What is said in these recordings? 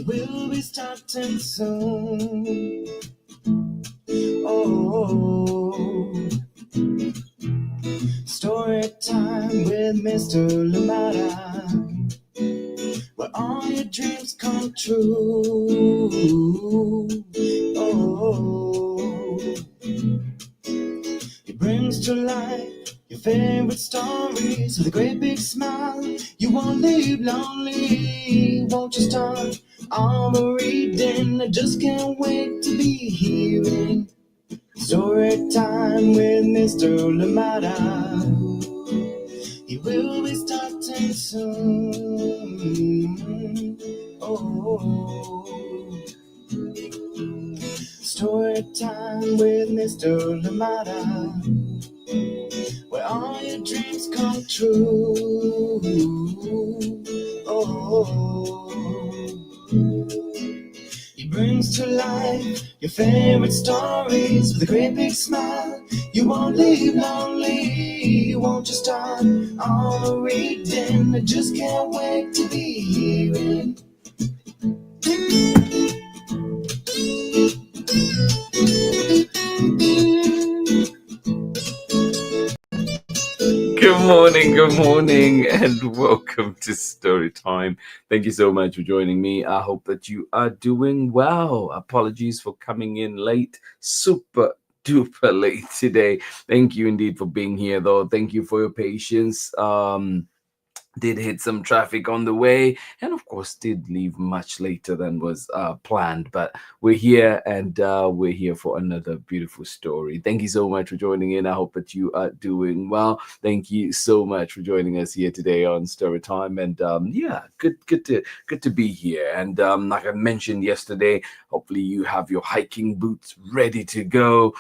will be starting soon. Oh, story time with Mr. Limata, where all your dreams come true. Oh, he brings to life your favorite stories with a great big smile. You won't leave lonely, won't you start all the reading? I just can't wait to be hearing story time with Mr. Limata. He will be starting soon. Oh, story time with Mr. Limata, where all your dreams come true. Oh, he brings to life your favorite stories with a great big smile. You won't leave lonely, won't you start all reading? I just can't wait to be hearing. Good morning, and welcome to Story Time. Thank you so much for joining me. I hope that you are doing well. Apologies for coming in late, super duper late today. Thank you indeed for being here, though. Thank you for your patience. Did hit some traffic on the way, and of course did leave much later than was planned, but we're here, and we're here for another beautiful story. Thank you so much for joining in. I hope that you are doing well. Thank you so much for joining us here today on Story Time, and yeah, good to be here. And like I mentioned yesterday, hopefully you have your hiking boots ready to go.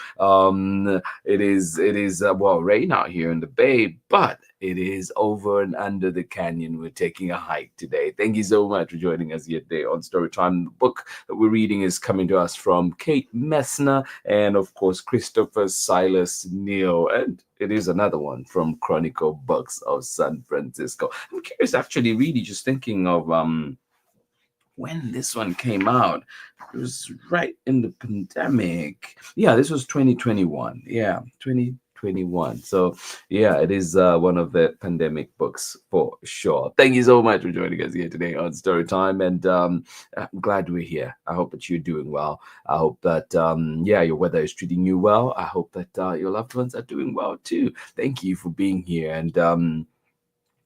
It is well, rain out here in the Bay, but it is over and under the canyon. We're taking a hike today. Thank you so much for joining us here today on Storytime. The book that we're reading is coming to us from Kate Messner and, of course, Chrstopher, Silas, Neal, and it is another one from Chronicle Books of San Francisco. I'm curious, actually, really just thinking of when this one came out. It was right in the pandemic. Yeah, this was 2021. Yeah, 2021. So yeah, it is one of the pandemic books for sure. Thank you so much for joining us here today on Story Time, and I'm glad we're here. I hope that you're doing well. I hope that yeah, your weather is treating you well. I hope that your loved ones are doing well too. Thank you for being here, and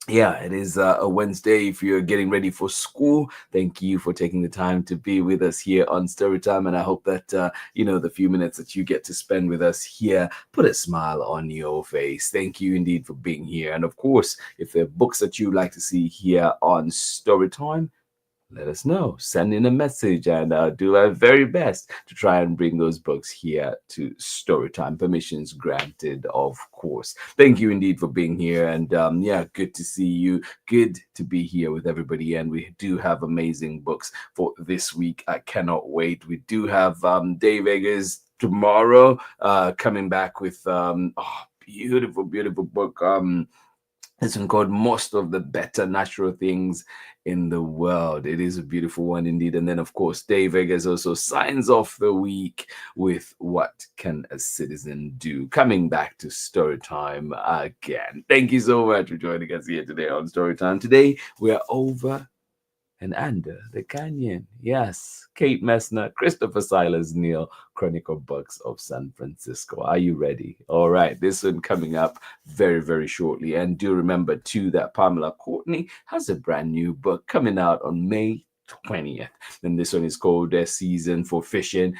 yeah, it is a Wednesday. If you're getting ready for school, thank you for taking the time to be with us here on Storytime. And I hope that, you know, the few minutes that you get to spend with us here put a smile on your face. Thank you indeed for being here. And of course, if there are books that you'd like to see here on Storytime, let us know. Send in a message, and I'll do our very best to try and bring those books here to Storytime. Permissions granted, of course. Thank you indeed for being here, and yeah, good to see you. Good to be here with everybody, and we do have amazing books for this week. I cannot wait. We do have Dave Eggers tomorrow coming back with beautiful book. This one called Most of the Better Natural Things in the World. It is a beautiful one indeed. And then, of course, Dave Eggers also signs off the week with What Can a Citizen Do? Coming back to Storytime again. Thank you so much for joining us here today on Storytime. Today, we are over and under the canyon. Yes, Kate Messner, Chrstopher, Silas, Neal, Chronicle Books of San Francisco. Are you ready? All right, this one coming up very, very shortly. And do remember, too, that Pamela Courtney has a brand new book coming out on May 20th. And this one is called Season for Fishing,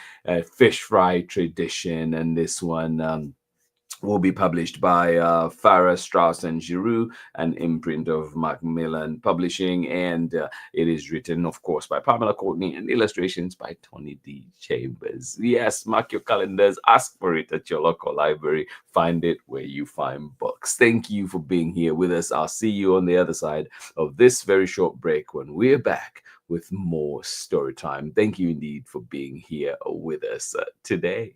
Fish Fry Tradition. And this one will be published by Farah, Strauss and Giroux, an imprint of Macmillan Publishing, and it is written, of course, by Pamela Courtney and illustrations by Tony D. Chambers. Yes, mark your calendars, ask for it at your local library, find it where you find books. Thank you for being here with us. I'll see you on the other side of this very short break when we're back with more story time. Thank you indeed for being here with us today.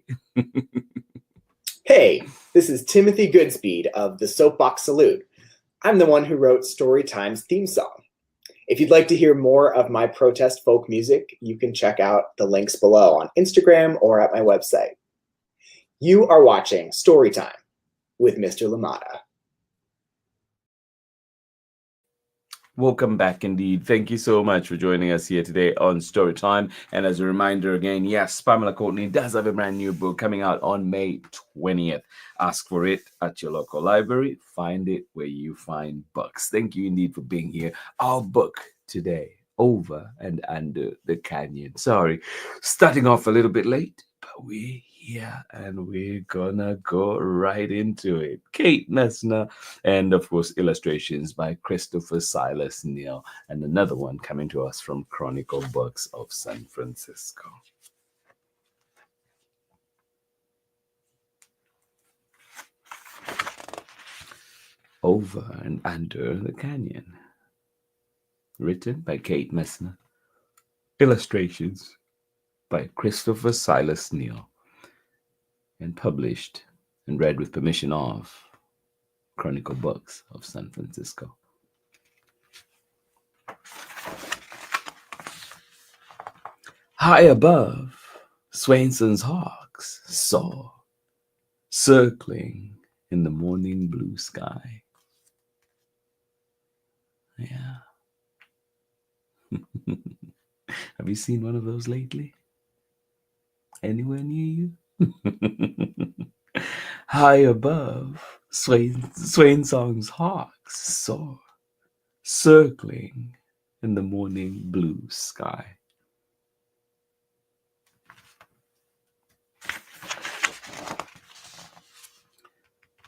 Hey, this is Timothy Goodspeed of the Soapbox Salute. I'm the one who wrote Storytime's theme song. If you'd like to hear more of my protest folk music, you can check out the links below on Instagram or at my website. You are watching Storytime with Mr. Limata. Welcome back indeed. Thank you so much for joining us here today on Storytime. And as a reminder again, yes, Pamela Courtney does have a brand new book coming out on May 20th. Ask for it at your local library. Find it where you find books. Thank you indeed for being here. Our book today, Over and Under the Canyon. Sorry, starting off a little bit late, but we're here and we're gonna go right into it. Kate Messner, and of course illustrations by Chrstopher, Silas, Neal, and another one coming to us from Chronicle Books of San Francisco. Over and Under the Canyon, written by Kate Messner, illustrations by Chrstopher, Silas, Neal, and published and read with permission of Chronicle Books of San Francisco. High above, Swainson's hawks soar, circling in the morning blue sky. Yeah. Have you seen one of those lately? Anywhere near you? High above, Swainson's hawks soar, circling in the morning blue sky.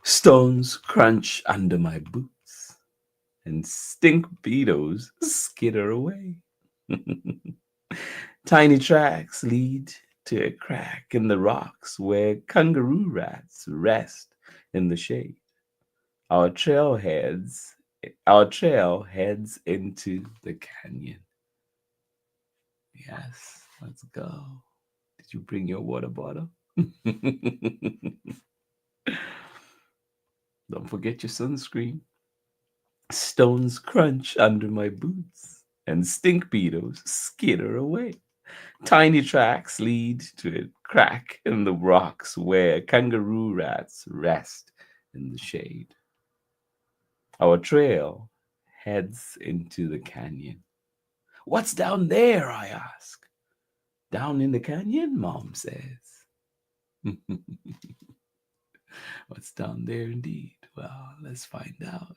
Stones crunch under my boots, and stink beetles skitter away. Tiny tracks lead to a crack in the rocks where kangaroo rats rest in the shade. Our trail heads into the canyon. Yes, let's go. Did you bring your water bottle? Don't forget your sunscreen. Stones crunch under my boots, and stink beetles skitter away. Tiny tracks lead to a crack in the rocks where kangaroo rats rest in the shade. Our trail heads into the canyon. What's down there, I ask. Down in the canyon, Mom says. What's down there indeed? Well, let's find out.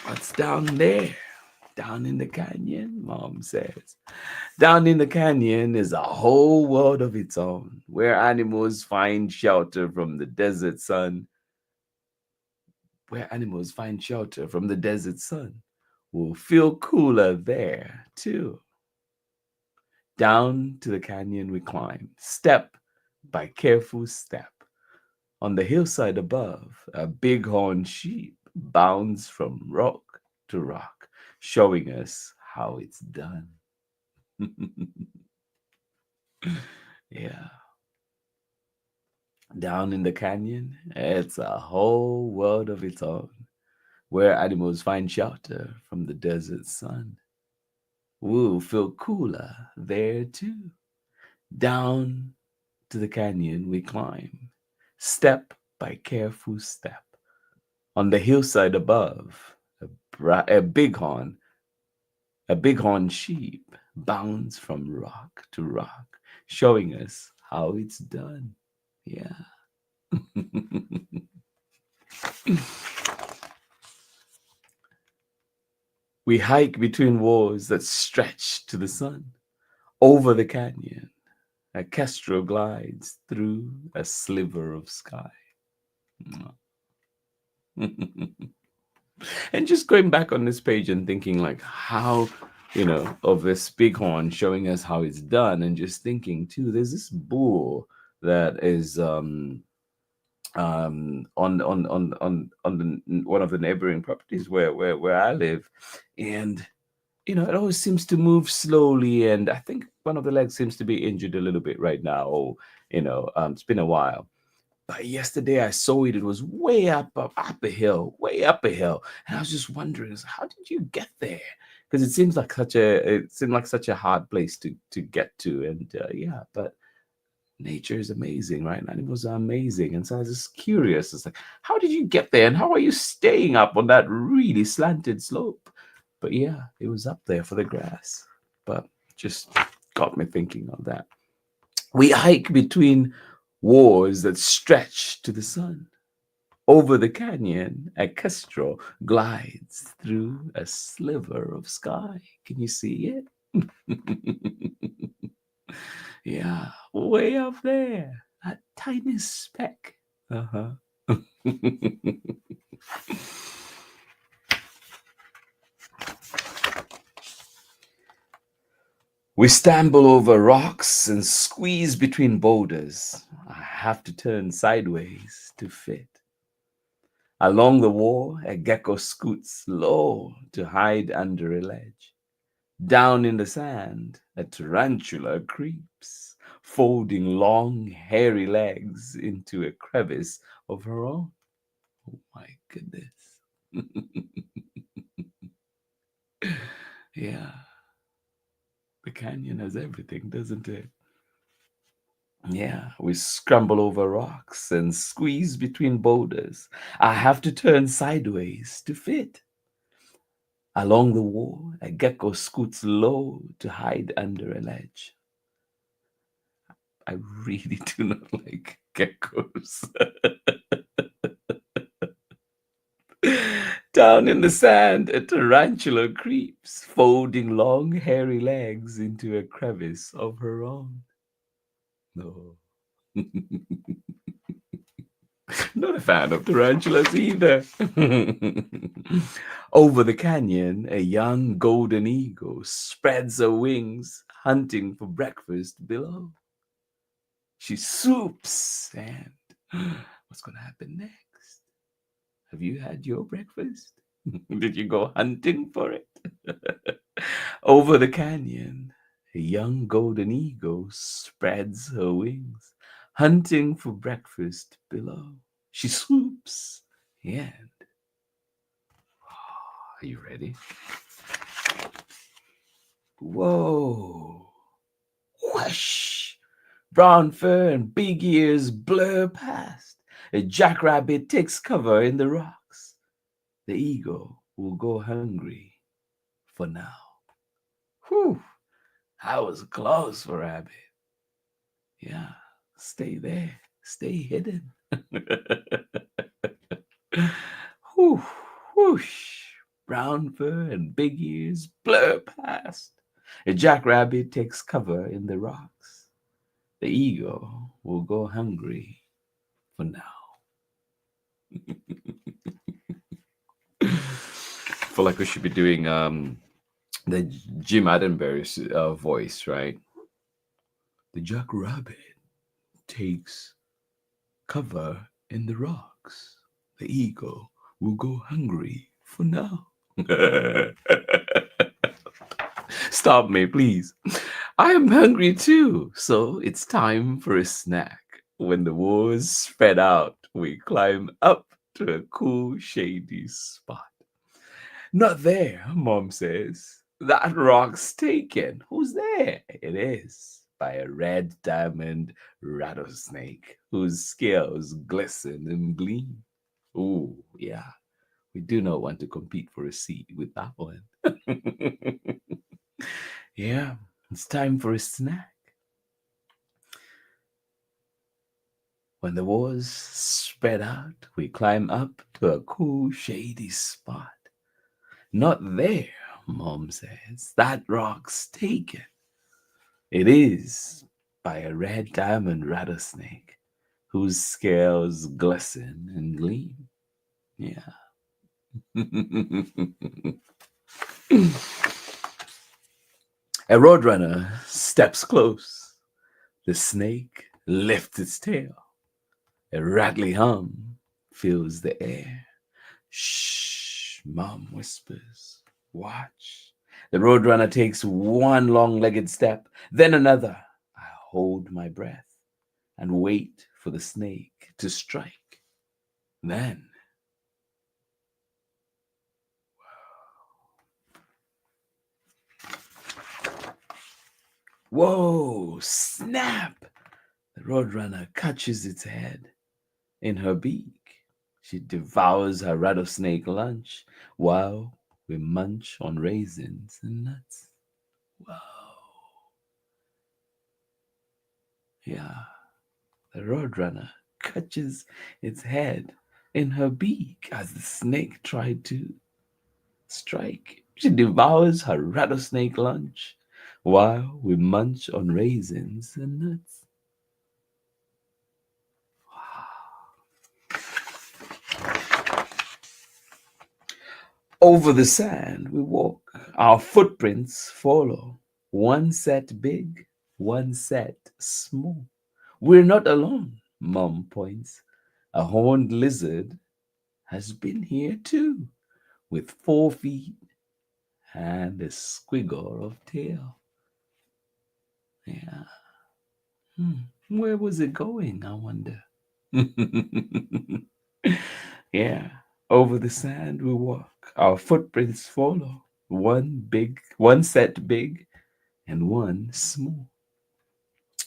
What's down there? Down in the canyon, Mom says. Down in the canyon is a whole world of its own, where animals find shelter from the desert sun. Where animals find shelter from the desert sun will feel cooler there, too. Down to the canyon we climb, step by careful step. On the hillside above, a bighorn sheep bounds from rock to rock, showing us how it's done. Yeah. Down in the canyon, it's a whole world of its own, where animals find shelter from the desert sun. We'll feel cooler there too. Down to the canyon we climb, step by careful step. On the hillside above, a bighorn sheep bounds from rock to rock, showing us how it's done. Yeah. We hike between walls that stretch to the sun. Over the canyon, a kestrel glides through a sliver of sky. And just going back on this page and thinking like how, of this bighorn showing us how it's done, and just thinking too, there's this bull that is on one of the neighboring properties where I live, and it always seems to move slowly, and I think one of the legs seems to be injured a little bit right now, or it's been a while. But yesterday I saw it. It was way up a hill, way up a hill. And I was just wondering, how did you get there? Because it seemed like such a hard place to get to. And yeah, but nature is amazing, right? Animals are amazing. And so I was just curious. It's like, how did you get there? And how are you staying up on that really slanted slope? But yeah, it was up there for the grass. But just got me thinking of that. We hike between walls that stretch to the sun. Over the canyon, a kestrel glides through a sliver of sky. Can you see it? Yeah, way up there, a tiny speck. Uh-huh. We stumble over rocks and squeeze between boulders. I have to turn sideways to fit. Along the wall, a gecko scoots low to hide under a ledge. Down in the sand, a tarantula creeps, folding long, hairy legs into a crevice of her own. Oh my goodness. Yeah, the canyon has everything, doesn't it? Yeah, we scramble over rocks and squeeze between boulders. I have to turn sideways to fit. Along the wall, a gecko scoots low to hide under a ledge. I really do not like geckos. Down in the sand, a tarantula creeps, folding long, hairy legs into a crevice of her own. No. Not a fan of tarantulas either. Over the canyon, a young golden eagle spreads her wings, hunting for breakfast below. She swoops, and what's going to happen next? Have you had your breakfast? Did you go hunting for it? Over the canyon, a young golden eagle spreads her wings, hunting for breakfast below. She swoops, and are you ready? Whoa! Whoosh! Brown fur and big ears blur past. A jackrabbit takes cover in the rocks. The eagle will go hungry for now. Whew! That was close for Rabbit. Yeah, stay there. Stay hidden. Whew, whoosh. Brown fur and big ears blur past. A jackrabbit takes cover in the rocks. The eagle will go hungry for now. Feel like we should be doing the Jim Attenbury's voice, right? The jackrabbit takes cover in the rocks. The eagle will go hungry for now. Stop me, please. I am hungry too, so it's time for a snack. When the war's spread out, we climb up to a cool, shady spot. Not there, Mom says. That rock's taken. Who's there? It is by a red diamond rattlesnake whose scales glisten and gleam. Oh, yeah. We do not want to compete for a seat with that one. Yeah, it's time for a snack. When the war's spread out, we climb up to a cool, shady spot. Not there, Mom says. That rock's taken. It is by a red diamond rattlesnake whose scales glisten and gleam. Yeah. A roadrunner steps close. The snake lifts its tail. A rattly hum fills the air. Shh, Mom whispers. Watch. The roadrunner takes one long-legged step, then another. I hold my breath and wait for the snake to strike. Then, whoa, snap! The roadrunner catches its head in her beak. She devours her rattlesnake lunch while we munch on raisins and nuts. Whoa. Yeah, the roadrunner catches its head in her beak as the snake tried to strike. She devours her rattlesnake lunch while we munch on raisins and nuts. Over the sand we walk, our footprints follow. One set big, one set small. We're not alone, Mom points. A horned lizard has been here too, with 4 feet and a squiggle of tail. Yeah. Where was it going, I wonder? Yeah. Over the sand we walk, our footprints follow. One set big, and one small.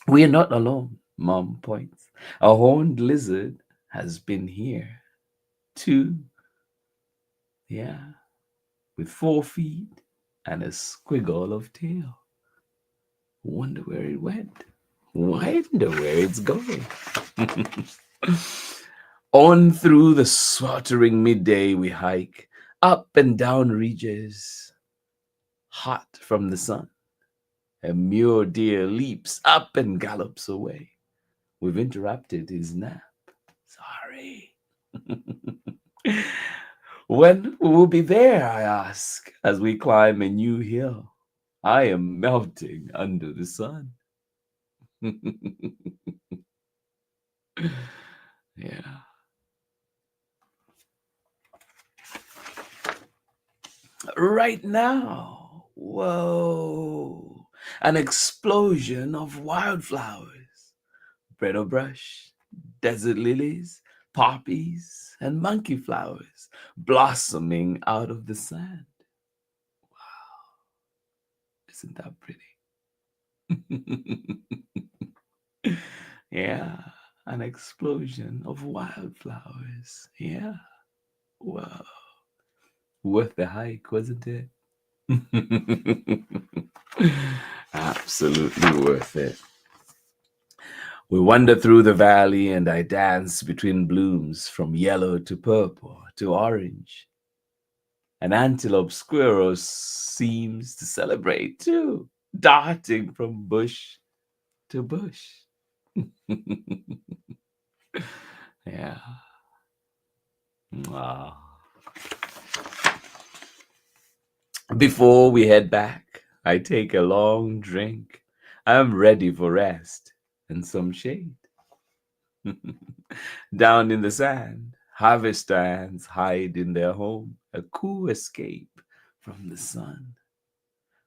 We are not alone, Mom points. A horned lizard has been here too. Yeah. With 4 feet and a squiggle of tail. Wonder where it went. Wonder where it's going. On through the sweltering midday we hike, up and down ridges, hot from the sun. A mule deer leaps up and gallops away. We've interrupted his nap. Sorry. When will be there, I ask, as we climb a new hill. I am melting under the sun. Yeah. Right now, whoa, an explosion of wildflowers, bridal brush, desert lilies, poppies, and monkey flowers blossoming out of the sand. Wow, isn't that pretty? Yeah, an explosion of wildflowers. Yeah, wow, worth the hike, wasn't it? Absolutely worth it. We wander through the valley and I dance between blooms from yellow to purple to orange. An antelope squirrel seems to celebrate too, darting from bush to bush. Yeah. Wow. Before we head back, I take a long drink. I'm ready for rest and some shade. Down in the sand, harvester ants hide in their home, a cool escape from the sun.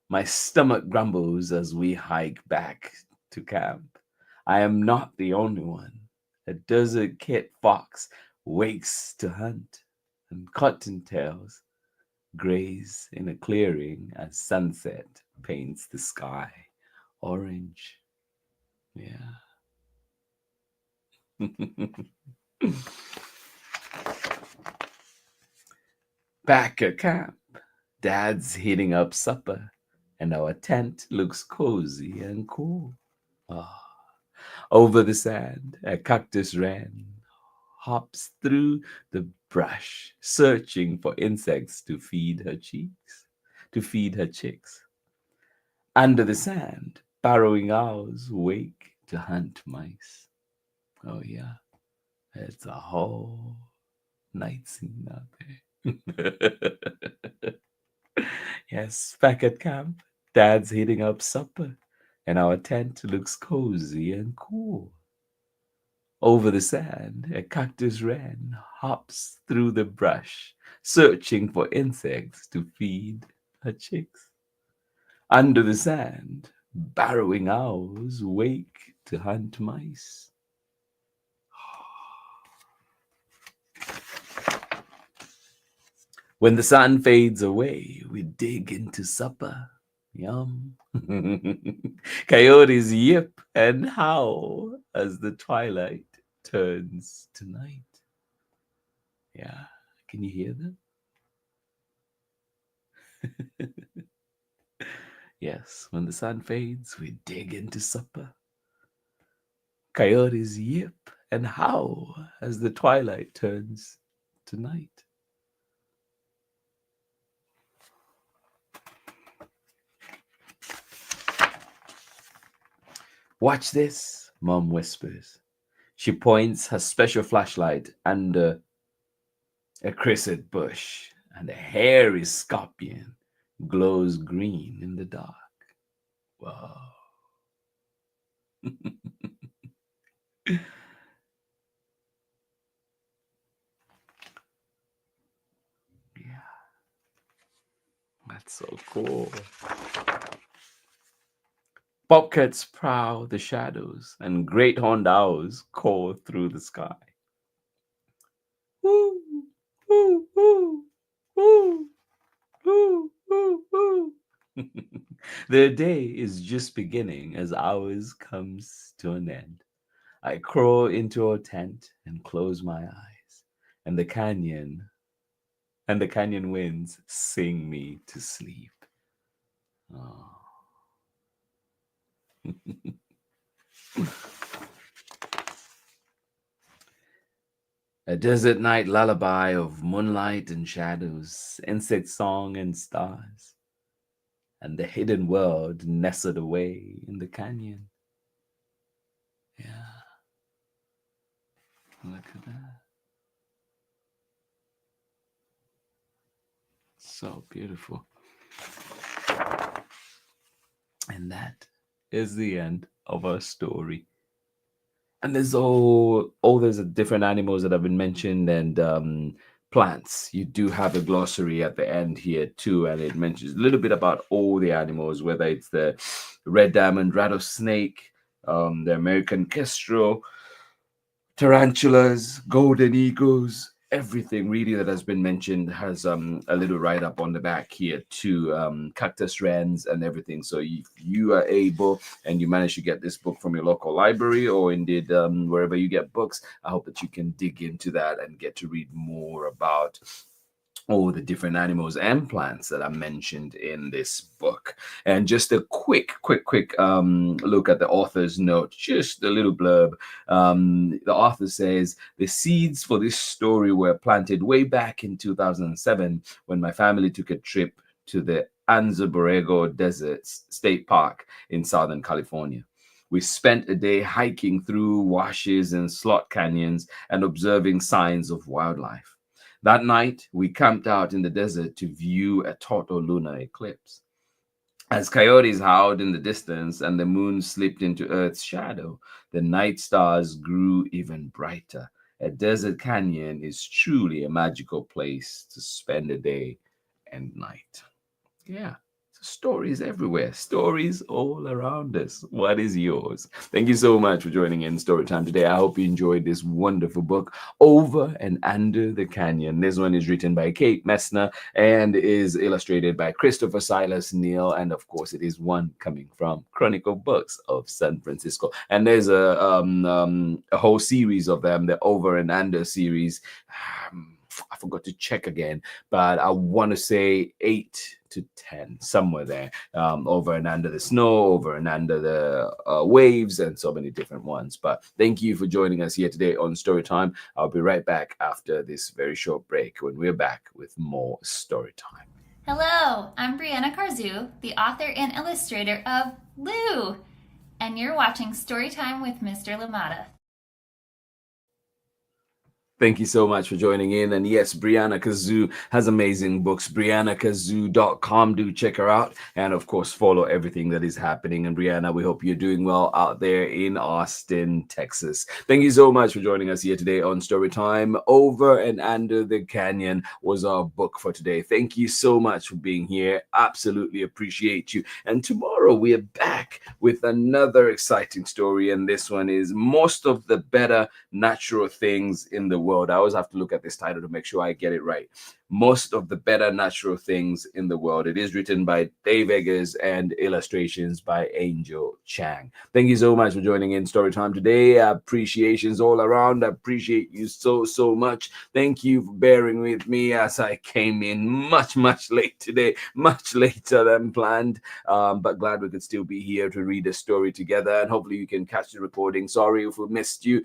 My stomach grumbles as we hike back to camp. I am not the only one. A desert kit fox wakes to hunt, and cottontails graze in a clearing as sunset paints the sky orange. Yeah. Back at camp, Dad's heating up supper, and our tent looks cozy and cool. Ah, over the sand, a cactus wren hops through the brush, searching for insects to feed her chicks. Under the sand, burrowing owls wake to hunt mice. Oh yeah, it's a whole night scene out there. Yes, back at camp, Dad's heating up supper, and our tent looks cozy and cool. Over the sand, a cactus wren hops through the brush, searching for insects to feed her chicks. Under the sand, burrowing owls wake to hunt mice. When the sun fades away, we dig into supper. Yum. Coyotes yip and howl as the twilight turns to night. Yeah, can you hear them? Yes, when the sun fades, we dig into supper. Coyotes yip and howl as the twilight turns to night. Watch this, Mom whispers. She points her special flashlight under a crescent bush, and a hairy scorpion glows green in the dark. Wow. Yeah, that's so cool. Bobcats prowl the shadows, and great horned owls call through the sky. Woo, woo, woo, woo, woo, woo, woo. Their day is just beginning as ours comes to an end. I crawl into a tent and close my eyes, and the canyon winds sing me to sleep. Oh. A desert night lullaby of moonlight and shadows, insect song and stars, and the hidden world nestled away in the canyon. Yeah, look at that. So beautiful. And that is the end of our story. And there's all those different animals that have been mentioned, and plants. You do have a glossary at the end here too, and it mentions a little bit about all the animals, whether it's the red diamond rattlesnake, the American kestrel, tarantulas, golden eagles, everything really that has been mentioned has a little write up on the back here too, cactus wrens and everything. So if you are able and you manage to get this book from your local library or indeed wherever you get books, I hope that you can dig into that and get to read more about all the different animals and plants that are mentioned in this book. And just a quick look at the author's note, just a little blurb. The author says, the seeds for this story were planted way back in 2007 when my family took a trip to the Anza Borrego Desert State Park in Southern California. We spent a day hiking through washes and slot canyons and observing signs of wildlife. That night, we camped out in the desert to view a total lunar eclipse. As coyotes howled in the distance and the moon slipped into Earth's shadow, the night stars grew even brighter. A desert canyon is truly a magical place to spend a day and night. Yeah. Stories everywhere, stories all around us. What is yours? Thank you so much for joining in Storytime today. I hope you enjoyed this wonderful book, Over and Under the Canyon. This one is written by Kate Messner and is illustrated by Chrstopher, Silas, Neal, and of course, it is one coming from Chronicle Books of San Francisco. And there's a whole series of them, the Over and Under series. I forgot to check again, but I want to say 8 to 10, somewhere there, over and under the snow, over and under the waves, and so many different ones. But thank you for joining us here today on Storytime. I'll be right back after this very short break when we're back with more Storytime. Hello, I'm Brianna Karzu, the author and illustrator of Lou, and you're watching Storytime with Mr. Limata. Thank you so much for joining in. And yes, Brianna Kazoo has amazing books. BriannaKazoo.com. Do check her out. And of course, follow everything that is happening. And Brianna, we hope you're doing well out there in Austin, Texas. Thank you so much for joining us here today on Storytime. Over and Under the Canyon was our book for today. Thank you so much for being here. Absolutely appreciate you. And tomorrow we are back with another exciting story. And this one is Most of the Better Natural Things in the world. I always have to look at this title to make sure I get it right. Most of the better natural things in the world. It is written by Dave Eggers and illustrations by Angel Chang. Thank you so much for joining in Storytime today. Appreciations all around. I appreciate you so much. Thank you for bearing with me as I came in much late today, much later than planned. But glad we could still be here to read a story together, and hopefully you can catch the recording. Sorry if we missed you.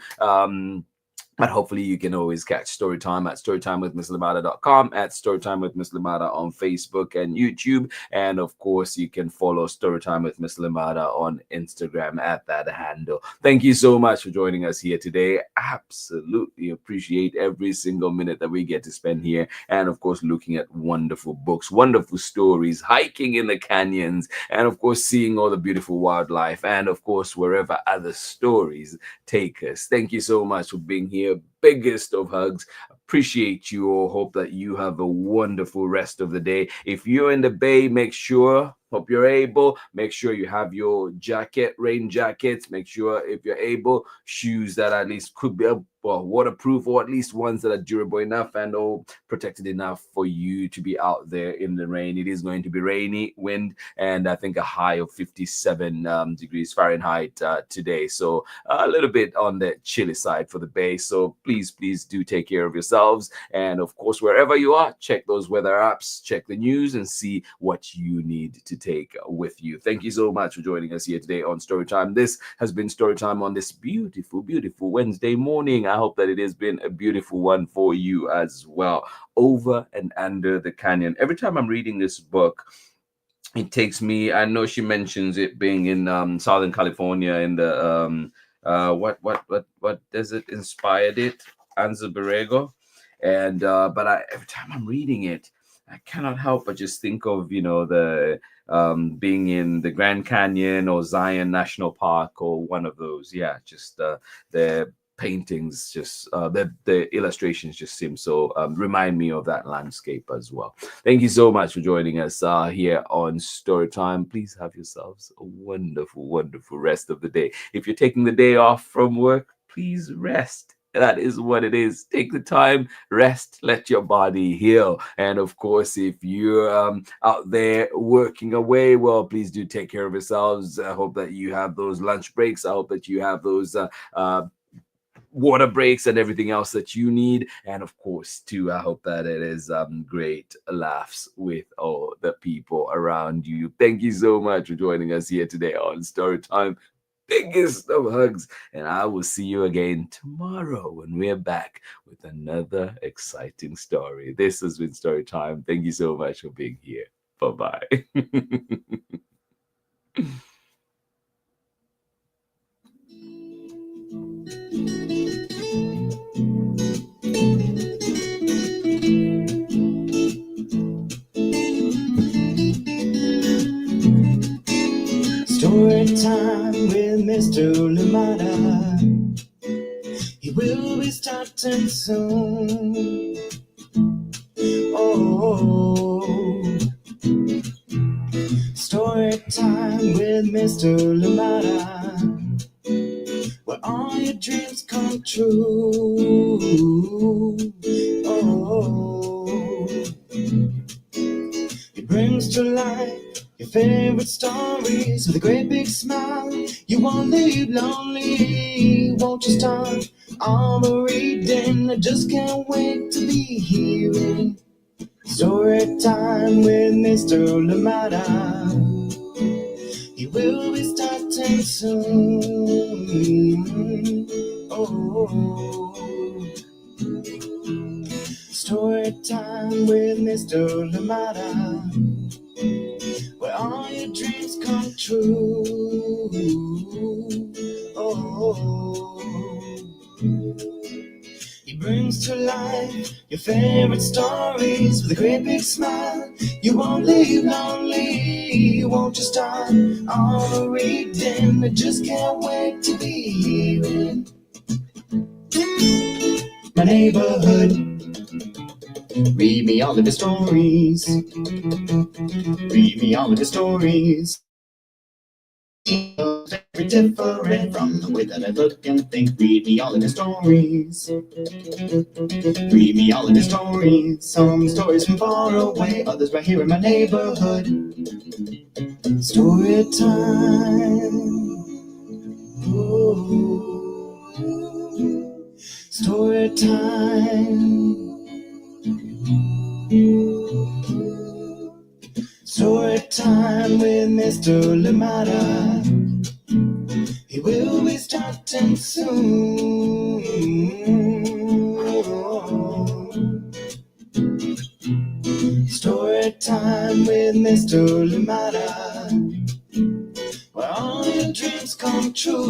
But hopefully you can always catch Storytime at storytimewithmisslimata.com, at Storytime with Miss Limata on Facebook and YouTube. And of course, you can follow Storytime with Miss Limata on Instagram at that handle. Thank you so much for joining us here today. Absolutely appreciate every single minute that we get to spend here. And of course, looking at wonderful books, wonderful stories, hiking in the canyons, and of course, seeing all the beautiful wildlife, and of course, wherever other stories take us. Thank you so much for being here. Biggest of hugs. Appreciate you all. Hope that you have a wonderful rest of the day. If you're in the Bay, make sure, hope you're able, make sure you have your jacket, rain jackets. Make sure, if you're able, shoes that at least could be waterproof, or at least ones that are durable enough and all protected enough for you to be out there in the rain. It is going to be rainy, wind, and I think a high of 57 degrees Fahrenheit today. So a little bit on the chilly side for the Bay. So please do take care of yourselves. And of course, wherever you are, check those weather apps, check the news, and see what you need to take with you. Thank you so much for joining us here today on Storytime. This has been Storytime on this beautiful Wednesday morning. I hope that it has been a beautiful one for you as well. Over and Under the Canyon. Every time I'm reading this book, it takes me, I know she mentions it being in Southern California in the what does it inspired it? Anza Borrego. And but every time I'm reading it, I cannot help but just think of, the being in the Grand Canyon or Zion National Park or one of those. Yeah, just the paintings, just the illustrations just seem so remind me of that landscape as well. Thank you so much for joining us here on Storytime. Please have yourselves a wonderful rest of the day. If you're taking the day off from work, please rest. That is what it is. Take the time, rest, let your body heal. And of course, if you're out there working away, well, please do take care of yourselves. I hope that you have those lunch breaks. I hope that you have those water breaks and everything else that you need. And of course, too, I hope that it is great laughs with all the people around you. Thank you so much for joining us here today on Storytime. Biggest of hugs, and I will see you again tomorrow when we're back with another exciting story. This has been Storytime. Thank you so much for being here. Bye-bye. Story time with Mr. Limata. He will be starting soon. Oh, story time with Mr. Limata, where all your dreams come true. Oh, he brings to life your favorite stories with a great big smile. You won't leave lonely, won't you start all the reading? I just can't wait to be hearing story time with Mr. Limata. He will be starting soon. Oh, story time with Mr. Limata, where all your dreams come true. Oh, he brings to life your favorite stories with a great big smile. You won't leave lonely, won't you start all the reading? I just can't wait to be hearing my neighborhood. Read me all of the stories. Read me all of the stories. very different from the way that I look and think. Read me all of your stories. Read me all of your stories. Some stories from far away, others right here in my neighborhood. Story time. Ooh. Story time. Story time with Mr. Limata. He will be starting soon. Story time with Mr. Limata, where all your dreams come true.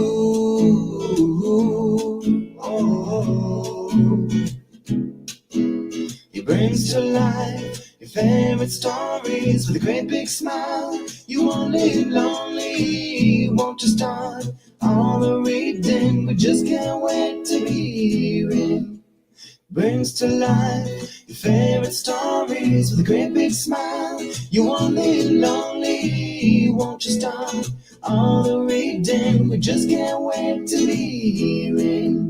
He brings to life your favorite stories with a great big smile. You won't live lonely, won't you start all the reading? We just can't wait to be hearing. Brings to life your favorite stories with a great big smile. You won't live lonely, won't you start all the reading? We just can't wait to be hearing.